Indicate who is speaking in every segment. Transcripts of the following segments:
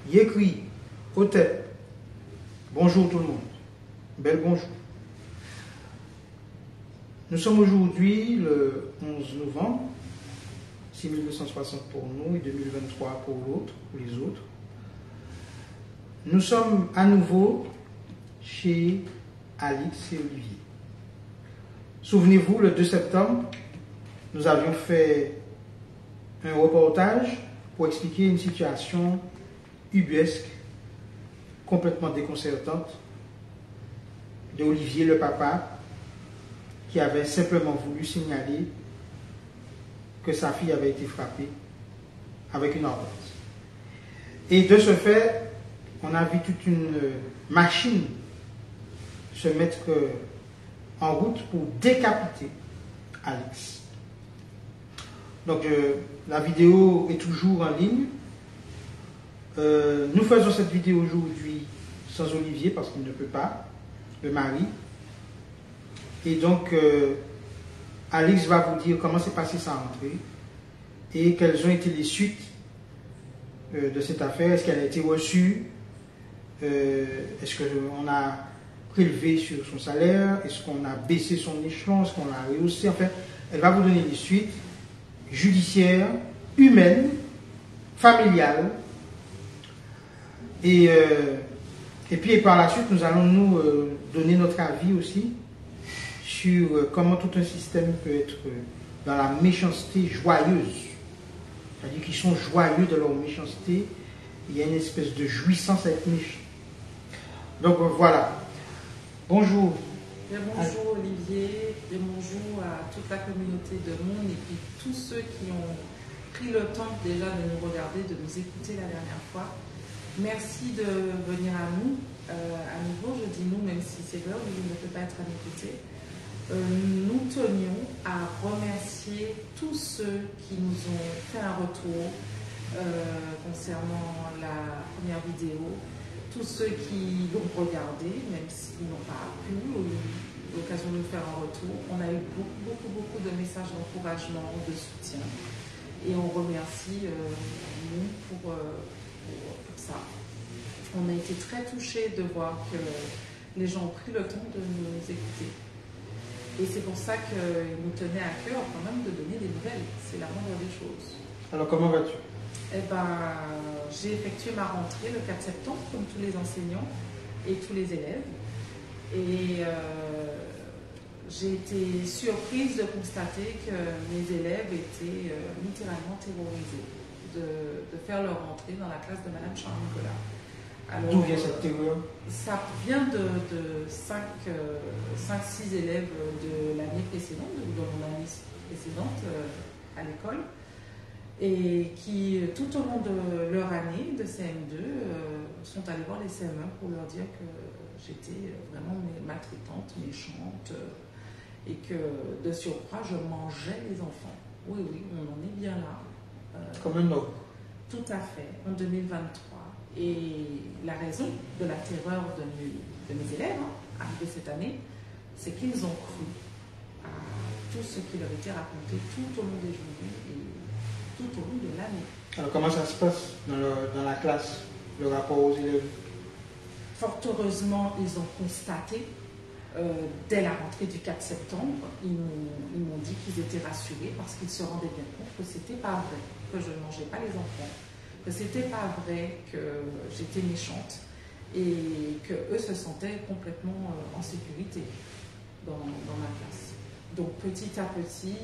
Speaker 1: Il écrit au tête. Bonjour tout le monde. Bel bonjour. Nous sommes aujourd'hui le 11 novembre, 6260 pour nous et 2023 pour l'autre, pour les autres. Nous sommes à nouveau chez Alix et Olivier. Souvenez-vous, le 2 septembre, nous avions fait un reportage pour expliquer une situation ubuesque, complètement déconcertante, de Olivier le papa, qui avait simplement voulu signaler que sa fille avait été frappée avec une arbalète. Et de ce fait, on a vu toute une machine se mettre en route pour décapiter Alix. Donc la vidéo est toujours en ligne. Nous faisons cette vidéo aujourd'hui sans Olivier parce qu'il ne peut pas, le mari. Et donc, Alix va vous dire comment s'est passée sa rentrée et quelles ont été les suites de cette affaire. Est-ce qu'elle a été reçue? Est-ce qu'on a prélevé sur son salaire? Est-ce qu'on a baissé son échelon? Est-ce qu'on l'a rehaussé? Enfin, elle va vous donner les suites judiciaires, humaines, familiales. Et puis par la suite, nous allons nous donner notre avis aussi sur comment tout un système peut être dans la méchanceté joyeuse. C'est-à-dire qu'ils sont joyeux de leur méchanceté. Il y a une espèce de jouissance à être méchant. Donc voilà. Bonjour.
Speaker 2: Bien, bonjour Olivier, bien bonjour à toute la communauté de Monde et puis tous ceux qui ont pris le temps déjà de nous regarder, de nous écouter la dernière fois. Merci de venir à nous. À nouveau, je dis nous, même si c'est vrai, Olivier ne peut pas être à mes côtés. Nous tenions à remercier tous ceux qui nous ont fait un retour concernant la première vidéo, tous ceux qui l'ont regardé, même s'ils n'ont pas eu l'occasion de nous faire un retour. On a eu beaucoup de messages d'encouragement, de soutien, et on remercie nous pour ça. On a été très touchés de voir que les gens ont pris le temps de nous écouter. Et c'est pour ça qu'il nous tenait à cœur quand même de donner des nouvelles. C'est la moindre des choses.
Speaker 1: Alors comment vas-tu?
Speaker 2: Eh ben, j'ai effectué ma rentrée le 4 septembre, comme tous les enseignants et tous les élèves. Et j'ai été surprise de constater que mes élèves étaient littéralement terrorisés de faire leur rentrée dans la classe de Madame Charles-Nicolas.
Speaker 1: D'où vient cette terreur?
Speaker 2: Ça vient de 5-6 élèves de l'année précédente, de mon année précédente à l'école, et qui, tout au long de leur année de CM2, sont allés voir les CM1 pour leur dire que j'étais vraiment maltraitante, méchante, et que de surcroît, je mangeais les enfants. Oui, on en est bien là.
Speaker 1: Comme un homme.
Speaker 2: Tout à fait, en 2023. Et la raison de la terreur de mes élèves, arrivés cette année, c'est qu'ils ont cru à tout ce qui leur était raconté tout au long des journées et tout au long de l'année.
Speaker 1: Alors comment ça se passe dans la classe, le rapport aux élèves?
Speaker 2: Fort heureusement, ils ont constaté, dès la rentrée du 4 septembre, ils m'ont dit qu'ils étaient rassurés parce qu'ils se rendaient bien compte que c'était pas vrai, que je ne mangeais pas les enfants, que c'était pas vrai que j'étais méchante et qu'eux se sentaient complètement en sécurité dans ma classe. Donc petit à petit,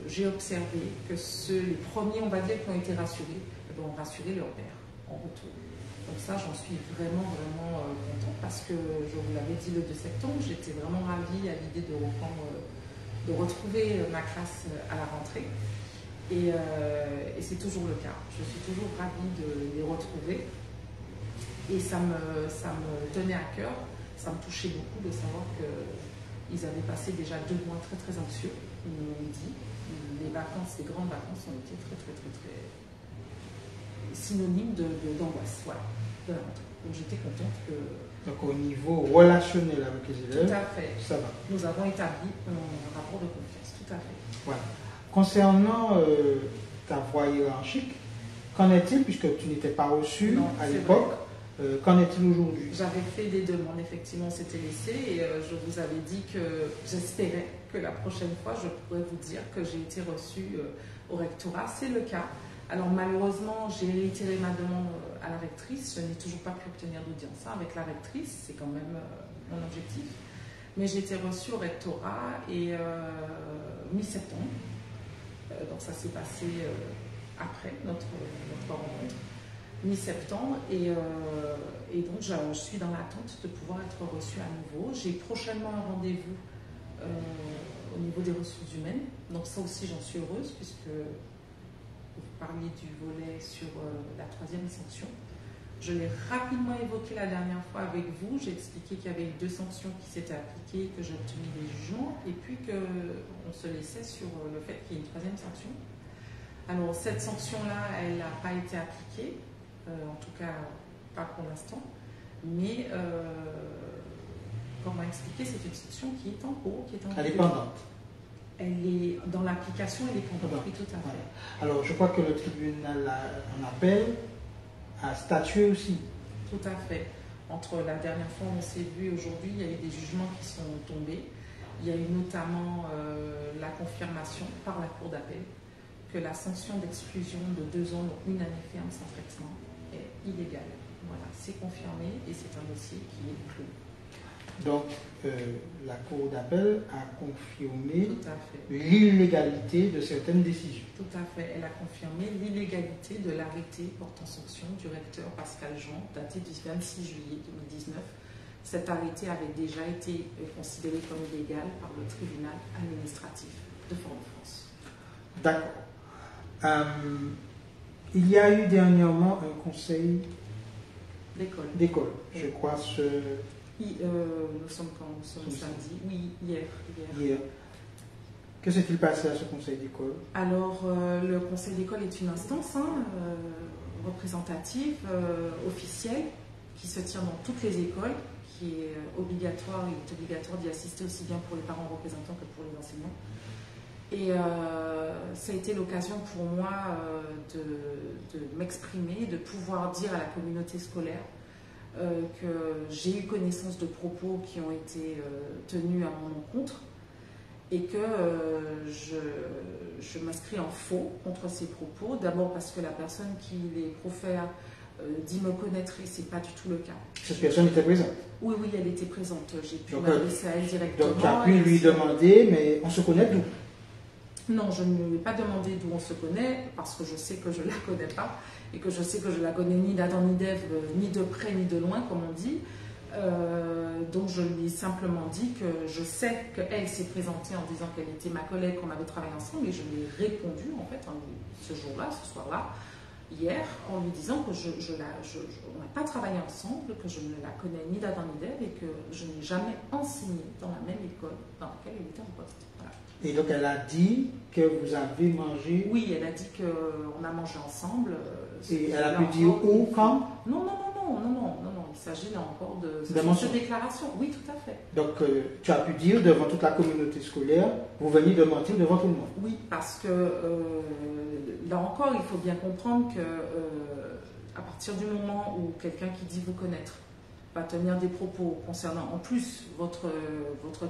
Speaker 2: j'ai observé que les premiers, on va dire, qui ont été rassurés, ont rassuré leur père en retour. Donc ça, j'en suis vraiment contente parce que, je vous l'avais dit le 2 septembre, j'étais vraiment ravie à l'idée de retrouver ma classe à la rentrée. Et c'est toujours le cas. Je suis toujours ravie de les retrouver. Et ça me tenait à cœur, ça me touchait beaucoup de savoir qu'ils avaient passé déjà 2 mois très anxieux. Ils m'ont dit, les grandes vacances ont été très synonymes d'angoisse. Voilà, de la rentrée. Donc j'étais contente que...
Speaker 1: Donc au niveau relationnel avec les élèves,
Speaker 2: tout à fait.
Speaker 1: Ça va.
Speaker 2: Nous avons établi un rapport de confiance, tout à fait.
Speaker 1: Voilà. Concernant ta voie hiérarchique, Qu'en est-il, puisque tu n'étais pas reçu
Speaker 2: Non,
Speaker 1: à
Speaker 2: c'est
Speaker 1: l'époque, qu'en est-il aujourd'hui?
Speaker 2: J'avais fait des demandes, effectivement, on s'était laissé et je vous avais dit que j'espérais que la prochaine fois, je pourrais vous dire que j'ai été reçue au rectorat. C'est le cas. Alors malheureusement, j'ai réitéré ma demande à la rectrice. Je n'ai toujours pas pu obtenir d'audience avec la rectrice. C'est quand même mon objectif. Mais j'ai été reçue au rectorat et mi-septembre. Donc ça s'est passé après notre rencontre. Mi-septembre et donc je suis dans l'attente de pouvoir être reçue à nouveau. J'ai prochainement un rendez-vous au niveau des ressources humaines, donc ça aussi j'en suis heureuse puisque vous parliez du volet sur la 3e sanction. Je l'ai rapidement évoqué la dernière fois avec vous, j'ai expliqué qu'il y avait 2 sanctions qui s'étaient appliquées, que j'ai obtenu des jugements et puis qu'on se laissait sur le fait qu'il y ait une 3e sanction. Alors cette sanction-là, elle n'a pas été appliquée. En tout cas, pas pour l'instant. Mais, comment expliquer, c'est une sanction qui est en cours, qui est en cours.
Speaker 1: Elle est pendante.
Speaker 2: Elle est dans l'application, elle est pendante, oui, tout à fait.
Speaker 1: Alors, je crois que le tribunal en appel a statué aussi.
Speaker 2: Tout à fait. Entre la dernière fois où on s'est vu et aujourd'hui, il y a eu des jugements qui sont tombés. Il y a eu notamment la confirmation par la Cour d'appel que la sanction d'exclusion de 2 ans, donc 1 année ferme sans traitement, est illégale. Voilà, c'est confirmé et c'est un dossier qui est clos.
Speaker 1: Donc, la Cour d'appel a confirmé
Speaker 2: l'illégalité
Speaker 1: de certaines décisions.
Speaker 2: Tout à fait. Elle a confirmé l'illégalité de l'arrêté portant sanction du recteur Pascal Jean, daté du 26 juillet 2019. Cet arrêté avait déjà été considéré comme illégal par le tribunal administratif de Fort-de-France.
Speaker 1: D'accord. Il y a eu dernièrement un conseil d'école. Je crois
Speaker 2: nous sommes samedi. Oui, hier.
Speaker 1: Que s'est-il passé à ce conseil d'école?
Speaker 2: Alors, le conseil d'école est une instance représentative, officielle, qui se tient dans toutes les écoles, qui est obligatoire. Il est obligatoire d'y assister aussi bien pour les parents représentants que pour les enseignants. Et ça a été l'occasion pour moi de m'exprimer, de pouvoir dire à la communauté scolaire que j'ai eu connaissance de propos qui ont été tenus à mon encontre et que je m'inscris en faux contre ces propos. D'abord parce que la personne qui les profère dit me connaître et ce n'est pas du tout le cas.
Speaker 1: Cette personne était présente? Oui,
Speaker 2: elle était présente. J'ai pu m'adresser à elle directement.
Speaker 1: Donc tu as pu lui demander, mais on se connaît d'où?
Speaker 2: Non, je ne lui ai pas demandé d'où on se connaît, parce que je sais que je ne la connais pas, et que je sais que je la connais ni d'Adam ni d'Ève, ni de près ni de loin, comme on dit. Donc je lui ai simplement dit que je sais qu'elle s'est présentée en disant qu'elle était ma collègue, qu'on avait travaillé ensemble, et je lui ai répondu, en fait, ce jour-là, ce soir-là, hier, en lui disant que on n'a pas travaillé ensemble, que je ne la connais ni d'Adam ni d'Ève, et que je n'ai jamais enseigné dans la même école dans laquelle elle était en poste. Voilà.
Speaker 1: Et donc elle a dit que vous avez mangé?
Speaker 2: Oui, elle a dit qu'on a mangé ensemble.
Speaker 1: Et elle a pu dire où, quand?
Speaker 2: Non. Il s'agit là encore de déclaration. Oui, tout à fait.
Speaker 1: Donc tu as pu dire devant toute la communauté scolaire, vous veniez de mentir devant tout le monde?
Speaker 2: Oui, parce que là encore, il faut bien comprendre que à partir du moment où quelqu'un qui dit vous connaître va tenir des propos concernant en plus votre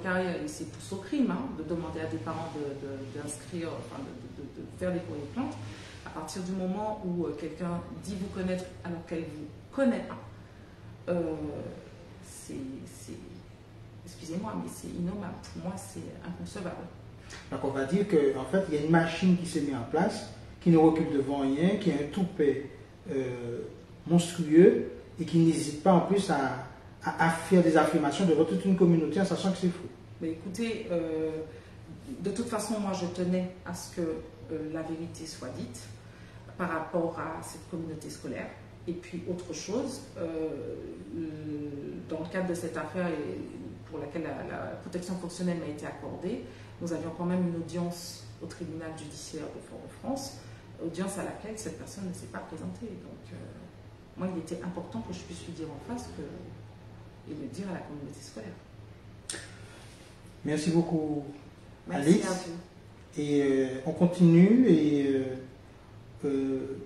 Speaker 2: carrière, et c'est pousse au crime, de demander à des parents d'inscrire, de faire des courriers plaintes, à partir du moment où quelqu'un dit vous connaître alors qu'elle ne vous connaît pas, excusez-moi, mais c'est innommable. Pour moi, c'est inconcevable.
Speaker 1: Donc on va dire qu'en fait, il y a une machine qui s'est mise en place, qui ne recule devant rien, qui a un toupet monstrueux, et qui n'hésite pas en plus à faire des affirmations devant toute une communauté en sachant que c'est faux.
Speaker 2: Mais écoutez, de toute façon, moi je tenais à ce que la vérité soit dite par rapport à cette communauté scolaire. Et puis autre chose, dans le cadre de cette affaire pour laquelle la protection fonctionnelle m'a été accordée, nous avions quand même une audience au tribunal judiciaire de Fort-de-France, audience à laquelle cette personne ne s'est pas présentée. Donc moi, il était important que je puisse lui dire en face et le dire à la communauté scolaire.
Speaker 1: Merci beaucoup,
Speaker 2: Merci
Speaker 1: Alice.
Speaker 2: à vous.
Speaker 1: Et on continue et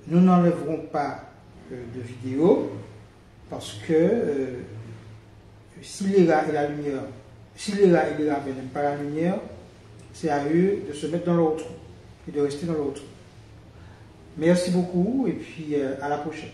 Speaker 1: nous n'enlèverons pas de vidéo parce que s'il est là et la lumière, s'il est là et mais n'aime pas la lumière, c'est à eux de se mettre dans l'autre et de rester dans l'autre. Merci beaucoup et puis à la prochaine.